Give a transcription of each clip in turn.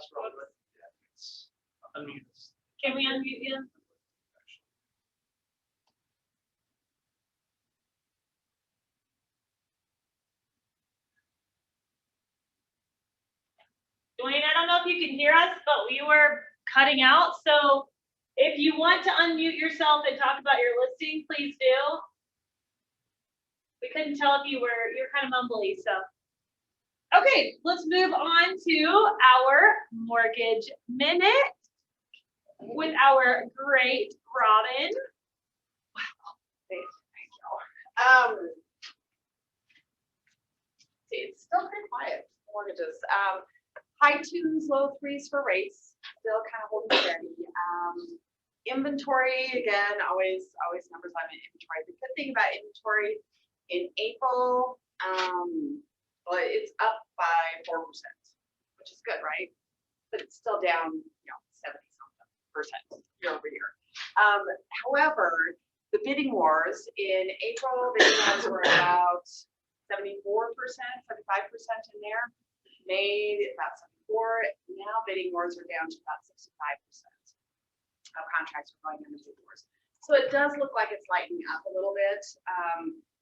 last round, but yeah, it's unmuted. Can we unmute you? Dwayne, I don't know if you can hear us, but we were cutting out. So if you want to unmute yourself and talk about your listing, please do. We couldn't tell if you're kind of mumbly, so. Okay, let's move on to our mortgage minute with our great Robin. Thank you. It's still pretty quiet, mortgages. High twos, low threes for rates, still kind of holding steady. Inventory, again, always numbers on inventory. The good thing about inventory in April, well, it's up by 4%, which is good, right? But it's still down, 70-something% year over year. However, the bidding wars in April, bidding wars were about 74%, 75% in there. May about 74. Now bidding wars are down to about 65% of contracts are going into bidding wars. So it does look like it's lightening up a little bit.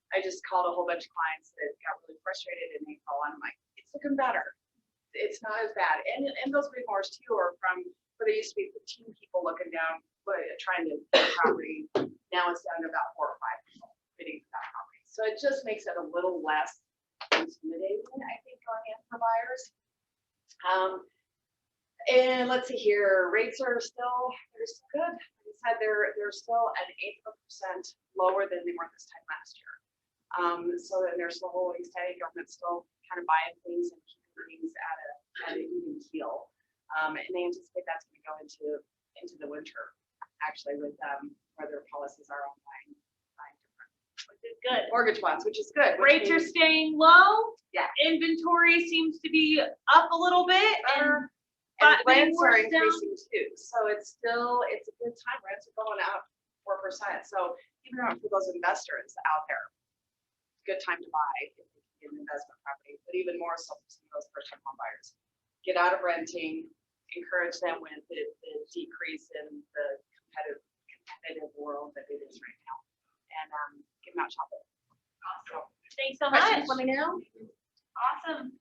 I just called a whole bunch of clients that got really frustrated in April, and I'm like, it's looking better. It's not as bad. And those bidding wars too are from where there used to be 15 people looking down, trying to buy property. Now it's down to about 4 or 5 people bidding for that property. So it just makes it a little less intimidating, I think, going in for buyers. And let's see here, rates are still good. Like I said, they're still an 8% lower than they were this time last year. So then they're still holding steady. Government's still kind of buying things and keeping things at an even keel. And they anticipate that's going to go into the winter, actually, with where their policies are on buying different. Which is good. Mortgage bonds, which is good. Rates are staying low. Yeah. Inventory seems to be up a little bit. And rents are increasing too. So it's a good time. Rents are going up 4%. So even for those investors out there, good time to buy if you can get an investment property, but even more so for some of those first-time home buyers. Get out of renting, encourage them with the decrease in the competitive world that it is right now, and get them out shopping. Awesome. Thanks so much. Let me know. Awesome.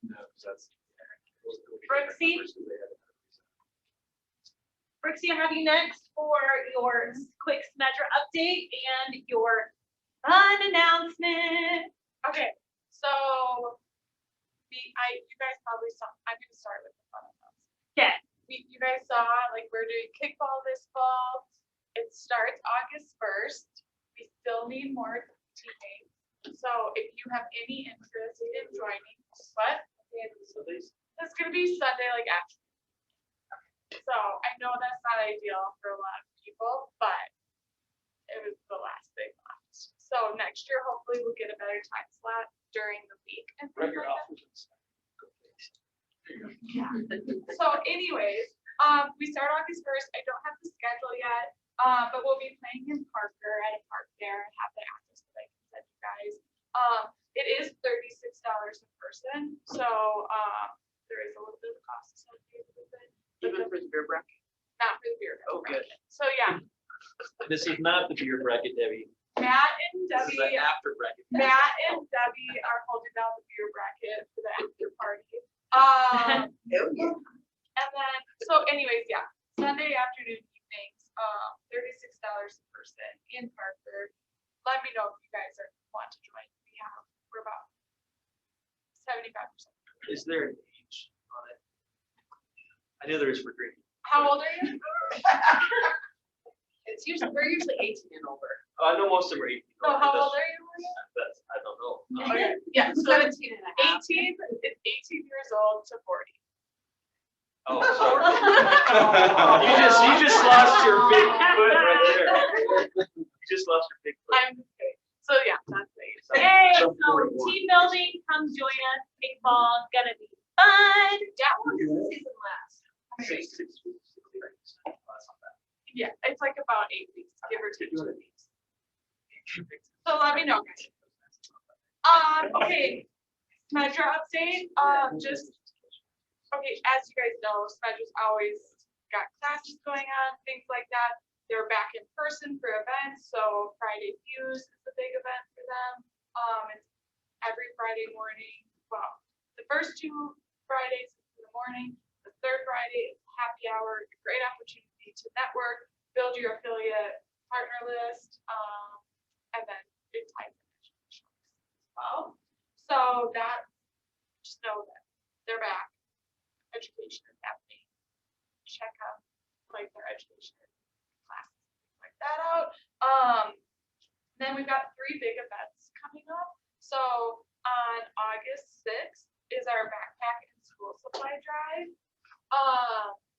No, that's. Brooksy? Brooksy, I have you next for your quick Symmetra update and your fun announcement. Okay, so you guys probably saw. I'm gonna start with the fun announcement. Okay. You guys saw, like, we're doing kickball this fall. It starts August 1st. We still need more teammates. So if you have any interest in joining, it's gonna be Sunday, like, after. So I know that's not ideal for a lot of people, but it was the last thing left. So next year, hopefully, we'll get a better time slot during the week. And things like that. Yeah. So anyways, we start August 1st. I don't have the schedule yet, but we'll be playing in Parker at a park there and have the address that I can send you guys. It is $36 a person, so there is a little bit of cost associated with it. Even for the beer bracket. Not for the beer Oh, good. bracket. So yeah, This is not the beer bracket, Debbie. Matt and This is the Debbie. after bracket. Matt and Debbie are holding down the beer bracket for the after party. And then, so anyways, yeah, Sunday afternoon evenings, $36 a person in Parker. Let me know if you guys want to join. We're about 75%. Is there an age on it? I knew there is for drinking. How old are you? We're usually 18 and over. I know most of them are 18. So how old are you? I don't know. Okay. Yeah, 17 and a half. 18 years old to 40. Oh, sorry. You just lost your big foot right there. You just lost your big foot. I'm just kidding. So yeah, that's the age. Hey, So so 41. team building, come join us. Kickball, gonna be fun. Yeah, how long does the season last? 6 weeks. That's not bad. Yeah, it's like about 8 weeks, give or take 2 weeks. So let me know, guys. Okay, Metro update. Just okay, as you guys know, Smedger's always got classes going on, things like that. They're back in person for events, so Friday Fuse is a big event for them. It's every Friday morning. Well, the first 2 Fridays in the morning, the third Friday is happy hour, a great opportunity to network, build your affiliate partner list, and then it ties in education as well. So that, just know that they're back. Education is happening. Check out like their education classes, things like that out. Then we've got 3 big events coming up. So on August 6th is our backpack and school supply drive.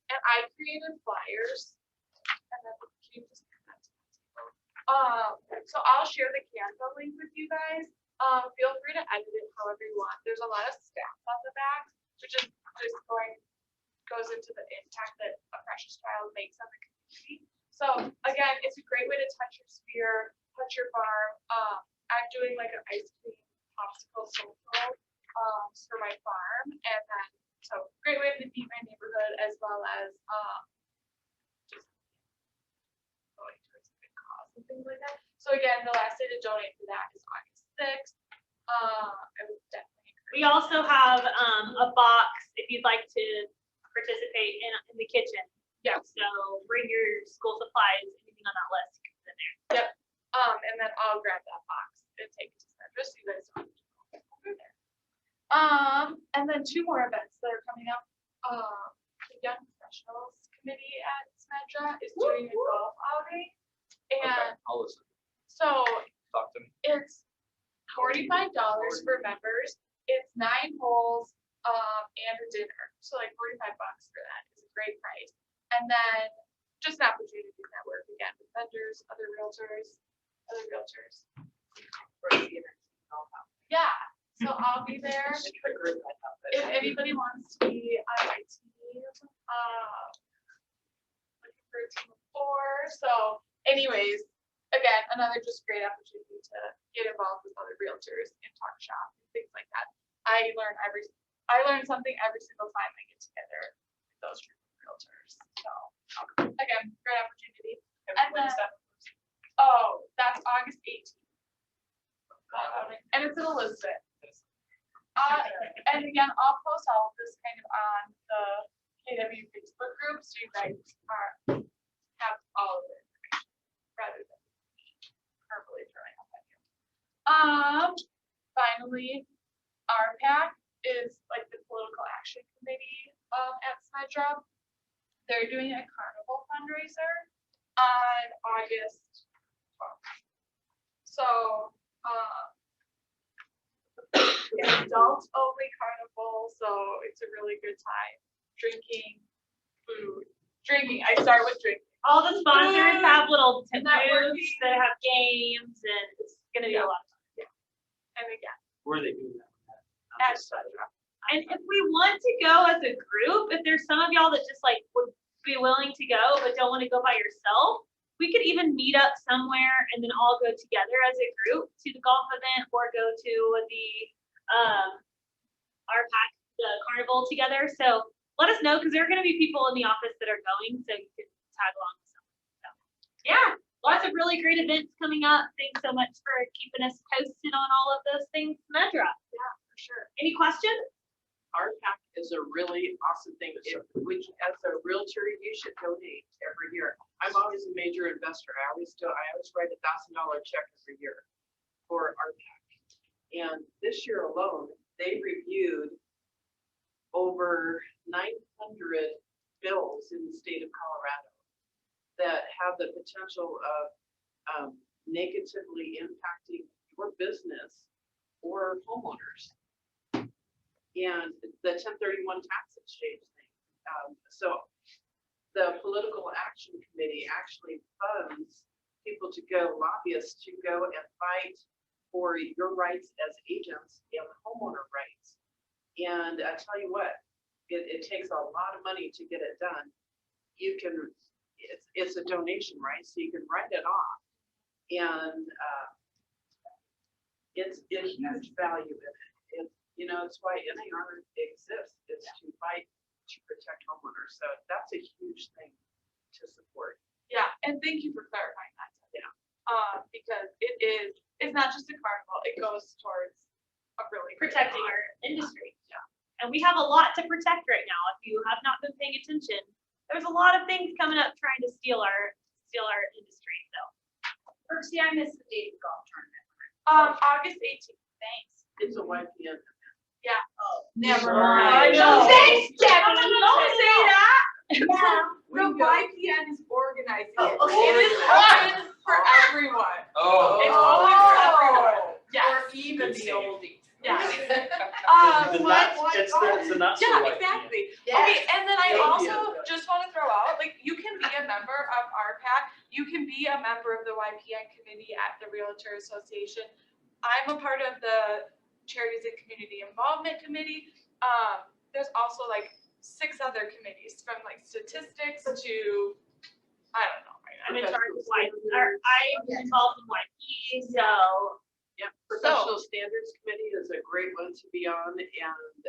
And I created flyers. And then can you just put that to the table? So I'll share the Canva link with you guys. Feel free to edit it however you want. There's a lot of stats on the back, which is just goes into the impact that a Precious Child makes on the community. So again, it's a great way to touch your sphere, touch your farm. I'm doing like an ice cream popsicle social for my farm, and then so great way to meet my neighborhood as well as just going towards a good cause and things like that. So again, the last day to donate for that is August 6th. I would definitely encourage. We also have a box if you'd like to participate in the kitchen. Yeah. So bring your school supplies, anything on that list is in there. Yep. And then I'll grab that box and take it to Smedra so you guys don't have to go over there. And then 2 more events that are coming up. The Young Professionals Committee at Smedra is doing a golf outing. And I'll listen. so Talk to me. it's $45 for members. It's 9 holes and a dinner. So like $45 for that is a great price. And then just an opportunity to network again with vendors, other realtors. Yeah. So I'll be there. If anybody wants to be on my team, looking for a team of 4. So anyways, again, another just great opportunity to get involved with other realtors and talk shop and things like that. I learn something every single time I get together with those realtors. So again, great opportunity. And then, that's August 18th. And it's in Elizabeth. And again, I'll post all of this kind of on the KW Facebook group so you guys have all of the information rather than verbally throwing up at you. Finally, RPAC is like the political action committee at Smedra. They're doing a carnival fundraiser on August 12th. So it's adult only carnival, so it's a really good time. Drinking, food, I start with drinking. All the sponsors have little tip Networking. booths that have games, and it's gonna be a lot of fun. And again, Where are they doing that? at Smedra. And if we want to go as a group, if there's some of y'all that just like would be willing to go but don't want to go by yourself, we could even meet up somewhere and then all go together as a group to the golf event or go to the RPAC, the carnival together. So let us know because there are going to be people in the office that are going, so you can tag along with someone. So, yeah, lots of really great events coming up. Thanks so much for keeping us posted on all of those things, Smedra. Yeah, for sure. Any questions? RPAC is a really awesome thing, which as a realtor, you should donate every year. I'm always a major investor. I always write $1,000 check every year for RPAC. And this year alone, they reviewed over 900 bills in the state of Colorado that have the potential of negatively impacting your business or homeowners. And the 1031 tax exchange thing. So the political action committee actually funds people to go, lobbyists to go and fight for your rights as agents and homeowner rights. And I tell you what, it takes a lot of money to get it done. You can, it's a donation, right? So you can write it off. And it's a huge value in it. You know, it's why NAR exists, is to fight So that's a huge thing to support. Yeah, and thank you for clarifying that. Yeah. Because it's not just a carnival, it goes towards a really great Protecting cause. our industry. Yeah. And we have a lot to protect right now. If you have not been paying attention, there's a lot of things coming up trying to steal our industry, so. Percy, I missed the date of the golf tournament. August 18th. Thanks. It's a YPN. Never Sorry. mind. I know. Thanks, Debbie. Don't say that. Yeah. We The can go. YPN is organizing it. Oh, okay. It is open for everyone. Oh. It's open for everyone. Yes. Or even the oldies. Yes. The nuts, it's the nuts. Yeah, are like, exactly. Yes. Okay, and then I Yeah. also just want to throw out, like, you can be a member of RPAC, you can be a member of the YPN committee at the Realtor Association. I'm a part of the Charities and Community Involvement Committee. There's also like 6 other committees, from like statistics to, I don't know. I'm in charge of I'm involved in YP, so. Yeah, Professional Standards Committee is a great one to be on, and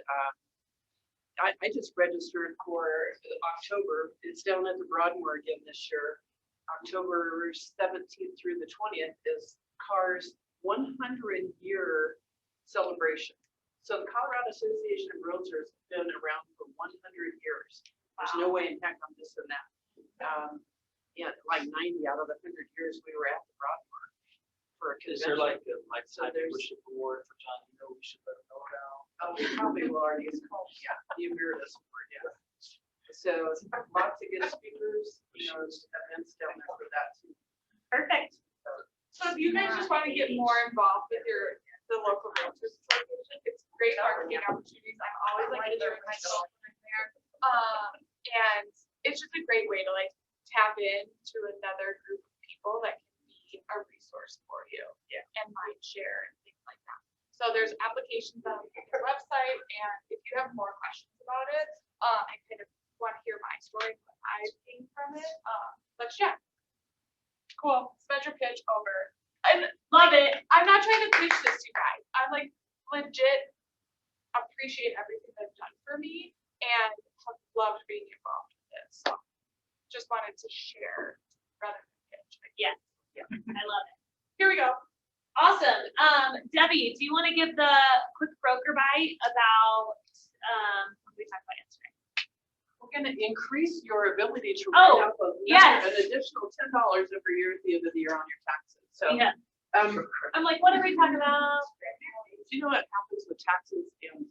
I just registered for October. It's down at the Broadmoor again this year. October 17th through the 20th is CAR's 100-year celebration. So the Colorado Association of Realtors has been around for 100 years. There's no way in heck I'm missing that. Yeah, like 90 out of the 100 years we were at the Broadmoor for a Is convention. there like a lifetime there's- membership award for John? You know, we should let him know now. Oh, we probably will already, it's called, yeah, the Emeritus Award, yeah. So lots of good speakers, events down there for that too. Perfect. So if you guys just want to get more involved with the local Realtors Association, it's great marketing opportunities. I'm always like enjoying myself when I'm there. And it's just a great way to like tap into another group of people that can be a resource for you. Yeah. And mind share and things like that. So there's applications on the website, and if you have more questions about it, I kind of want to hear my story, what I've gained from it. But yeah. Cool. Spread your pitch over. And Love it. I'm not trying to pitch this to you guys. I'm like legit appreciate everything they've done for me and have loved being involved with it. So just wanted to share rather than pitch. Yes. I love it. Here we go. Awesome. Debbie, do you want to give the quick broker bite about, what did we talk about yesterday? We're gonna increase your ability to Oh, write up yes. an additional $10 every year at the end of the year on your taxes. So, Yeah. I'm like, what are we talking about? do you know what happens with taxes and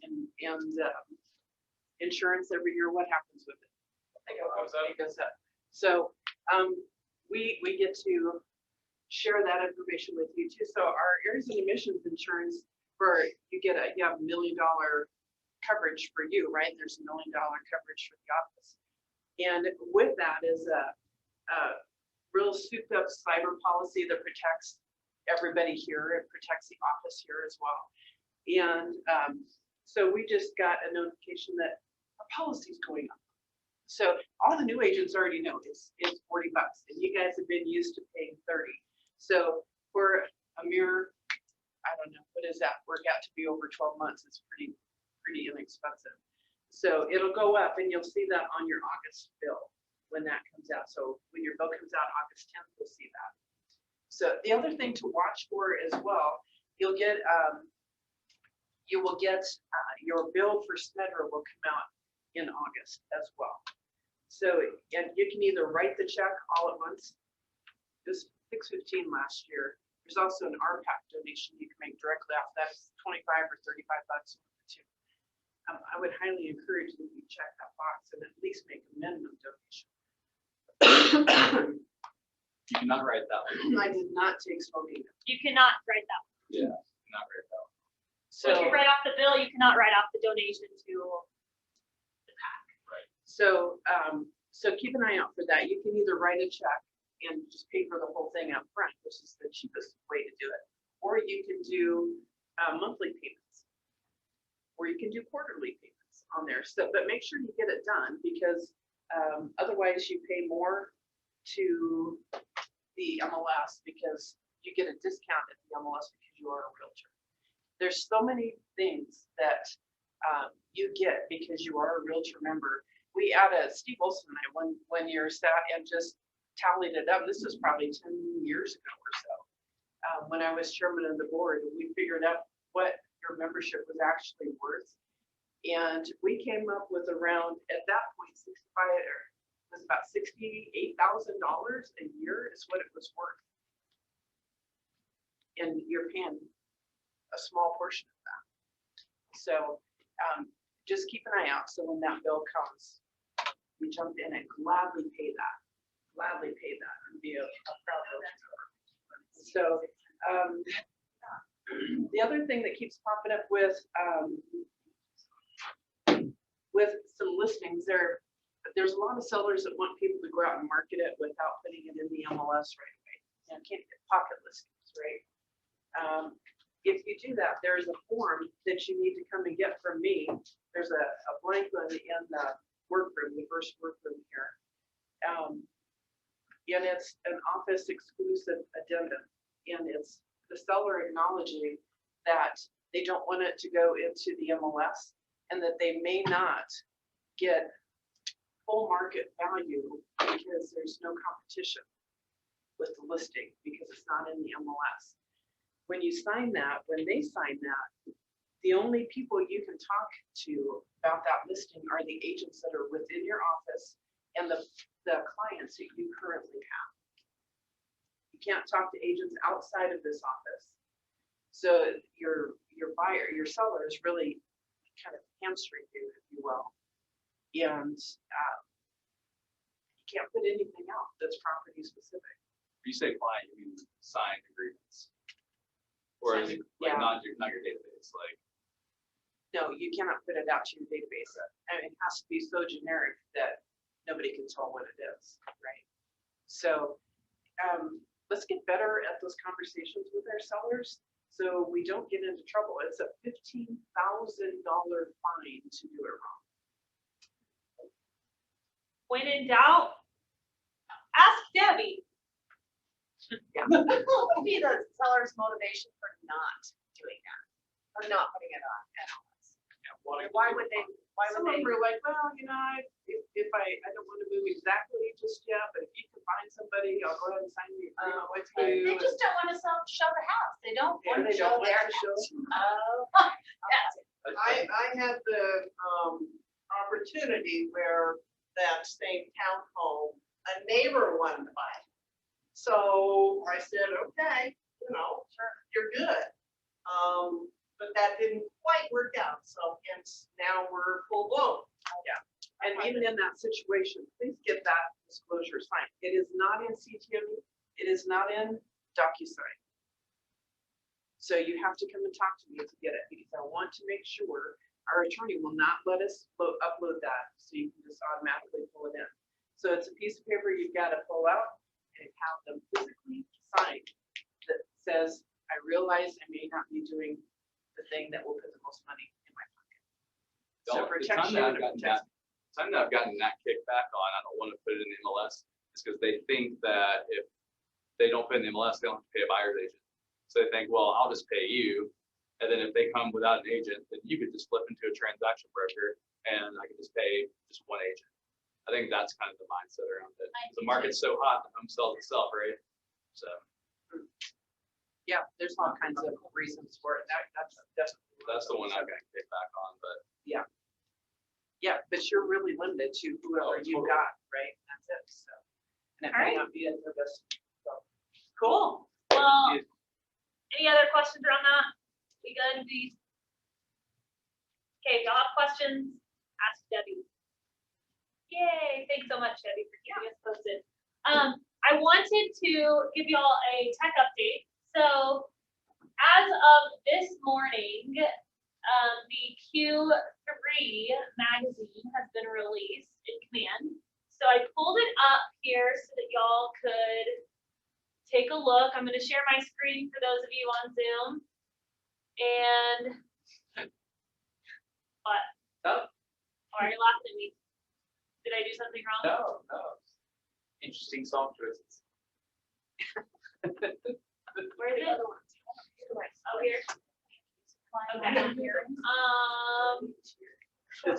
insurance every year? What happens with it? It goes up. So, we get to share that information with you too. So our errors and emissions insurance, you have $1 million coverage for you, right? There's $1 million coverage for the office. And with that is a real souped up cyber policy that protects everybody here. It protects the office here as well. And so we just got a notification that our policy is going up. So all the new agents already know it's $40, and you guys have been used to paying 30. So for a mere, I don't know, what is that? Work out to be over 12 months. It's pretty inexpensive. So it'll go up, and you'll see that on your August bill when that comes out. So when your bill comes out August 10th, you'll see that. So the other thing to watch for as well, you will get your bill for Smedra will come out in August as well. So, and you can either write the check all at once. It was $6.15 last year. There's also an RPAC donation you can make directly off that. It's $25 or $35 too. I would highly encourage you to check that box and at least make a minimum donation. You cannot write that one. I did not take Slovenia. You cannot write that. Yeah, not write that one. So if you write off the bill, you cannot write off the donation to the PAC. So keep an eye out for that. You can either write a check and just pay for the whole thing up front, which is the cheapest way to do it. Or you can do monthly payments. Or you can do quarterly payments on there. So, but make sure you get it done, because otherwise you pay more to the MLS because you get a discount at the MLS because you are a realtor. There's so many things that you get because you are a realtor member, we Steve Olson and I one year sat and just tallied it up. This was probably 10 years ago or so. When I was chairman of the board, we figured out what your membership was actually worth. And we came up with around, at that point, it was about $68,000 a year is what it was worth. And you're paying a small portion of that. So just keep an eye out. So when that bill comes, we jump in and gladly pay that and be a proud member. So the other thing that keeps popping up with some listings, there's a lot of sellers that want people to go out and market it without putting it in the MLS right away. You can't get pocket listings, right? If you do that, there's a form that you need to come and get from me. There's a blank one in the workroom, the first workroom here. And it's an office exclusive addendum. And it's the seller acknowledging that they don't want it to go into the MLS and that they may not get full market value because there's no competition with the listing because it's not in the MLS. When you sign that, when they sign that, the only people you can talk to about that listing are the agents that are within your office and the clients that you currently have. You can't talk to agents outside of this office. So your buyer, your seller is really kind of hamstring you, if you will. And you can't put anything out that's property specific. When you say client, you mean signed agreements? Or is it like Yeah. not your database, like? No, you cannot put it out to your database. I mean, it has to be so generic that nobody can tell what it is, right? So let's get better at those conversations with our sellers so we don't get into trouble. It's a $15,000 fine to do it wrong. When in doubt, ask Debbie. What would be the seller's motivation for not doing that? Or not putting it on MLS? Why would they? Some of them are like, well, you know, if I don't want to move exactly just yet, but if you can find somebody, I'll go ahead and sign the agreement with you. They just don't want to show the house. They don't Yeah, want to they show don't their want to show. house. Oh, I had the opportunity where that same townhome, a neighbor wanted to buy it. So I said, okay, you know, sure, you're good. But that didn't quite work out. So hence now we're full blown. And even in that situation, please get that disclosure signed. It is not in CTME. It is not in DocuSign. So you have to come and talk to me to get it because I want to make sure our attorney will not let us upload that so you can just automatically pull it in. So it's a piece of paper you've got to pull out and have them physically signed that says, I realize I may not be doing the thing that will put the most money in my pocket. So The protect time you that and I've it gotten protects. time that I've gotten that kickback on, I don't want to put it in the MLS, is because they think that if they don't put it in the MLS, they don't have to pay a buyer's agent. So they think, well, I'll just pay you. And then if they come without an agent, then you could just flip into a transaction broker and I can just pay just one agent. I think that's kind of the mindset around it. The market's so hot, the home sells itself, right? So Yeah, there's all kinds of reasons for it. That's definitely. that's the one I've gotten kickback on, but Yeah, but you're really limited to whoever Oh, you totally. got, right? That's it, so. And it All may right. not be at their best. So, Cool. Well, any other questions around that? We good? Okay, if y'all have questions, ask Debbie. Yay, thanks so much, Debbie, for keeping us posted. I wanted to give y'all a tech update. So as of this morning, the Q3 magazine has been released in Command. So I pulled it up here so that y'all could take a look. I'm going to share my screen for those of you on Zoom. And what? Oh. Why are you laughing at me? Did I do something wrong? no. Interesting song choices. Where are the other ones? Oh, here. Okay. Yeah,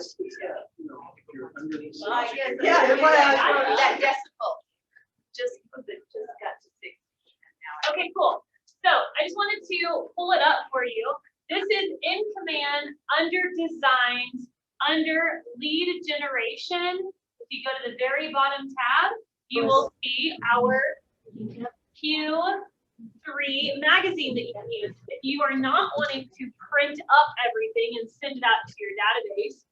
you know, if you're under these. Well, I guess. Yeah, that's what I was I don't know, gonna that decibel, just got to 60 now. Okay, cool. So I just wanted to pull it up for you. This is in command, under designs, under lead generation. If you go to the very bottom tab, you will see our Q3 magazine that you can use. If you are not wanting to print up everything and send it out to your database,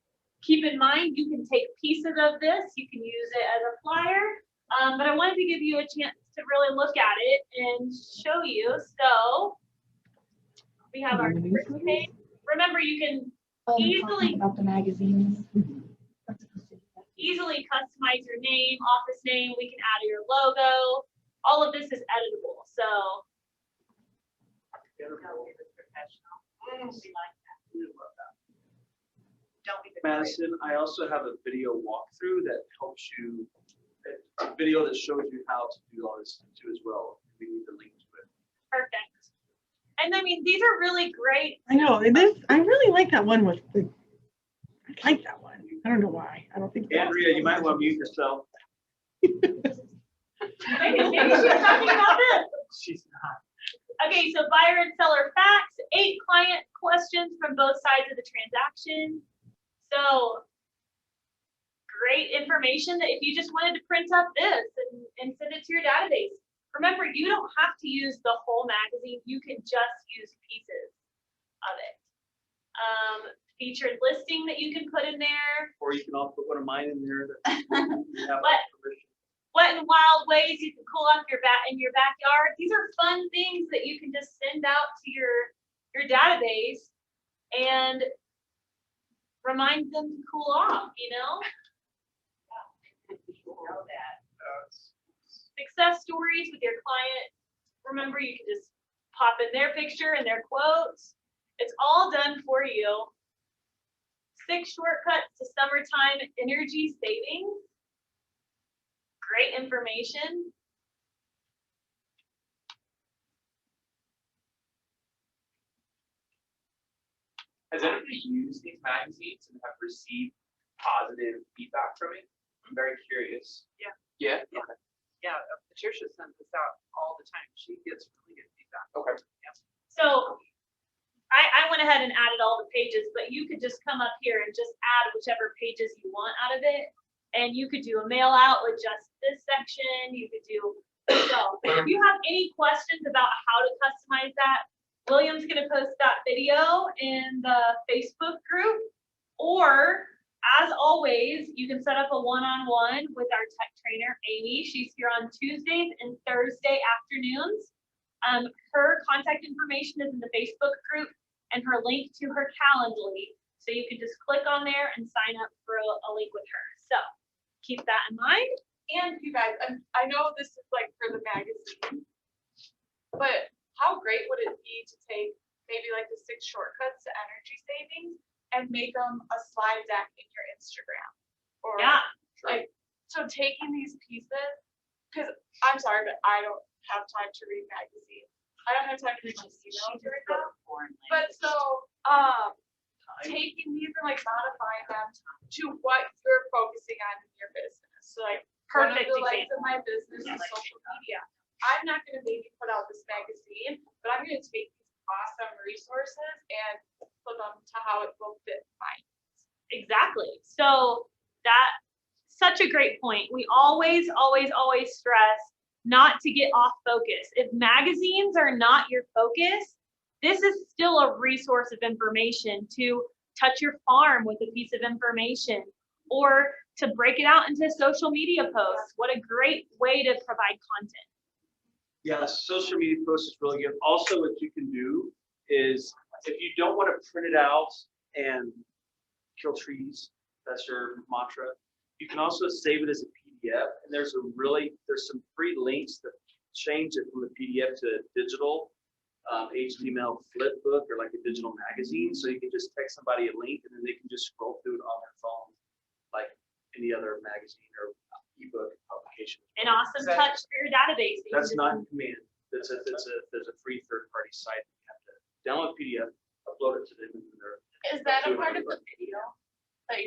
keep in mind you can take pieces of this, you can use it as a flyer, but I wanted to give you a chance to really look at it and show you. So we have our first page. Remember, you can easily about the magazines. easily customize your name, office name. We can add your logo. All of this is editable. So Don't be the. Madison, I also have a video walkthrough that helps you, a video that shows you how to do all this too as well. We need the link to it. perfect. And I mean, these are really great. I know, I really like that one with the, I like that one. I don't know why. I don't think. Andrea, you might want to mute yourself. Maybe she's talking about this. She's not. Okay, so buyer and seller facts, 8 client questions from both sides of the transaction. So great information that if you just wanted to print up this and send it to your database. Remember, you don't have to use the whole magazine. You can just use pieces of it. Featured listing that you can put in there. Or you can all put one of mine in there that you have What? permission. What in wild ways you can cool off in your backyard. These are fun things that you can just send out to your database and remind them to cool off, you know? Know that. Success stories with your client. Remember, you can just pop in their picture and their quotes. It's all done for you. 6 shortcuts to summertime energy savings. Great information. Has anybody used these magazines and have received positive feedback from it? I'm very curious. Yeah. Yeah? Yeah. Okay. Yeah, Patricia sends this out all the time. She gets really good feedback. Okay. So I went ahead and added all the pages, but you could just come up here and just add whichever pages you want out of it. And you could do a mail out with just this section. You could do, so if you have any questions about how to customize that, William's gonna post that video in the Facebook group. Or as always, you can set up a one-on-one with our tech trainer, Amy. She's here on Tuesdays and Thursday afternoons. Her contact information is in the Facebook group and her link to her Calendly. So you can just click on there and sign up for a link with her. So keep that in mind. And you guys, I know this is like for the magazine, but how great would it be to take maybe like the 6 shortcuts to energy savings and make them a slide deck in your Instagram? Or Yeah. like, so taking these pieces, because I'm sorry, but I don't have time to read magazines. I don't have time to read my emails right now. But so, taking these and like modifying them to what you're focusing on in your business. So like, one of Perfect the legs example. of my business is social media. I'm not gonna maybe put out this magazine, but I'm gonna take these awesome resources and put them to how it will fit mine. Exactly. So such a great point. We always, always, always stress not to get off focus. If magazines are not your focus, this is still a resource of information to touch your farm with a piece of information or to break it out into social media posts. What a great way to provide content. Yeah, social media posts is really good. Also, what you can do is if you don't want to print it out and kill trees, that's your mantra, you can also save it as a PDF. And there's some free links that change it from a PDF to a digital HTML flip book or like a digital magazine. So you can just text somebody a link and then they can just scroll through it on their phone like any other magazine or ebook publication. An awesome touch for your database. that you That's can not just- in command. There's a free third-party site. You have to download PDF, upload it to them. And Is that a part of the video that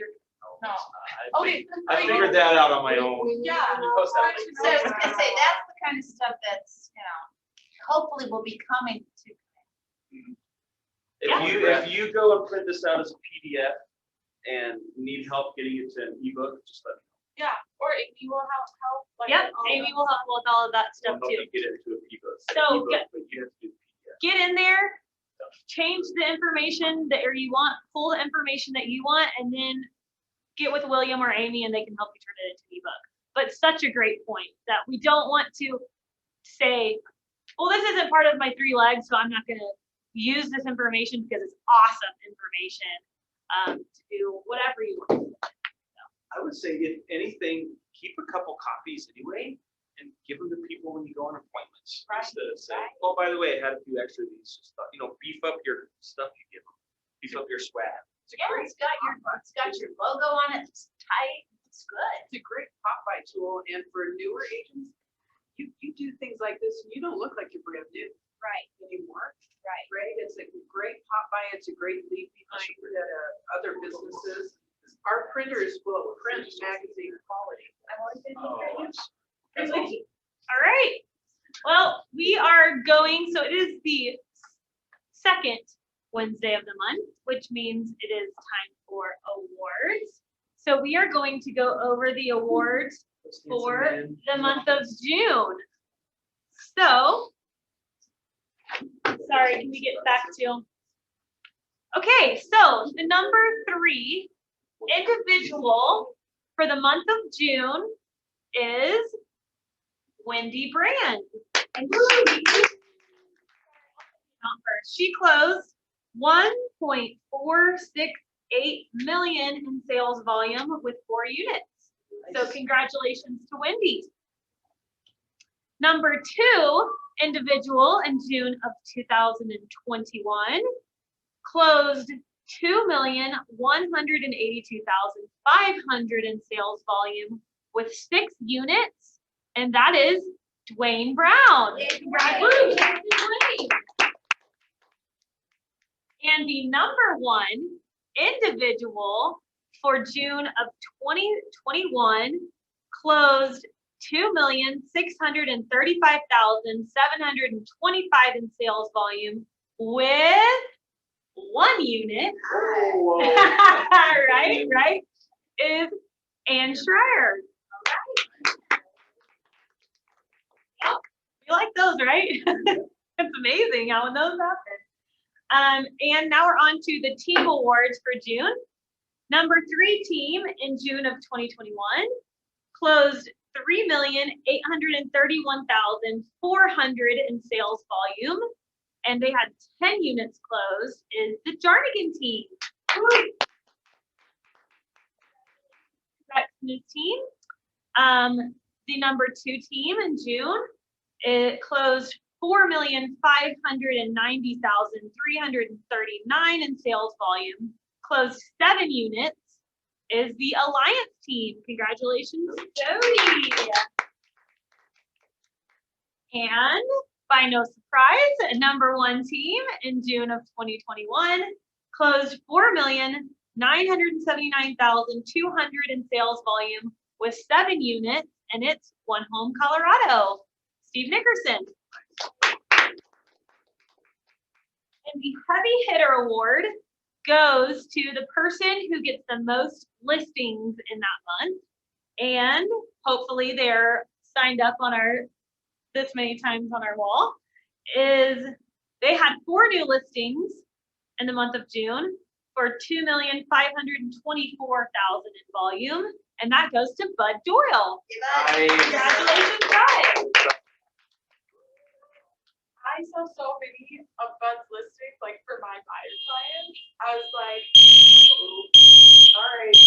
Okay. I figured that out on my own. Yeah. You post that. So I was gonna say, that's the kind of stuff that's, hopefully will be coming to. If you go and print this out as a PDF and need help getting it to an ebook, just let me Yeah, or Amy will help, like. Yep, all Amy that will help with all of that know. stuff I'll help too. you get it to an ebook. So, But you have to do the PDF. Get in there, change the information that or you want, pull the information that you want, and then get with William or Amy and they can help you turn it into an ebook. But such a great point that we don't want to say, well, this isn't part of my 3 legs, so I'm not gonna use this information because it's awesome information to do whatever you want. I would say if anything, keep a couple copies anyway and give them to people when you go on appointments. Right, Instead of saying, right. oh, by the way, I had a few extra of these, just thought, beef up your stuff you give them. Beef up your swag. Yeah, it's got your logo on it, it's tight, it's good. It's a great pop-by tool, and for newer agents, you do things like this, and you don't look like you're brand new Right, anymore. right. Right? It's a great pop-by, it's a great lead behind that other businesses. Our printers will print magazine quality. All right. Well, we are going, so it is the second Wednesday of the month, which means it is time for awards. So we are going to go over the awards for the month of June. So, sorry, can we get back to? Okay, so the number 3 individual for the month of June is Wendy Brand. And she closed 1.468 million in sales volume with 4 units. So congratulations to Wendy. Number 2 individual in June of 2021 closed 2,182,500 in sales volume with 6 units, and that is Dwayne Brown. Congratulations to Dwayne. And the number 1 individual for June of 2021 closed 2,635,725 in sales volume with 1 unit. right, is Ann Schreier. Yep, you like those, right? It's amazing how those happen. And now we're on to the team awards for June. Number 3 team in June of 2021 closed 3,831,400 in sales volume, and they had 10 units closed, is the Jarnigan team. That's his team. The number 2 team in June, it closed 4,590,339 in sales volume, closed 7 units, is the Alliance team. Congratulations, Jody. And by no surprise, number 1 team in June of 2021 closed 4,979,200 in sales volume with 7 units, and it's One Home Colorado, Steve Nickerson. And the Heavy Hitter Award goes to the person who gets the most listings in that month, and hopefully they're signed up on our this many times on our wall. Is they had 4 new listings in the month of June for 2,524,000 in volume, and that goes to Bud Doyle. Congratulations, Bud. I saw so many of Bud's listings, like for my buyer clients. I was like, All right,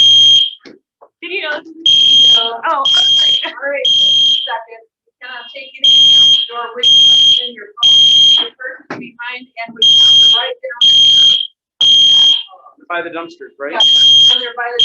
Did you know? No. Oh, I was like, all right, wait a second. You cannot take anything out the door with you in your phone. The person behind, and we have to right down. By the dumpsters, right? Down there by the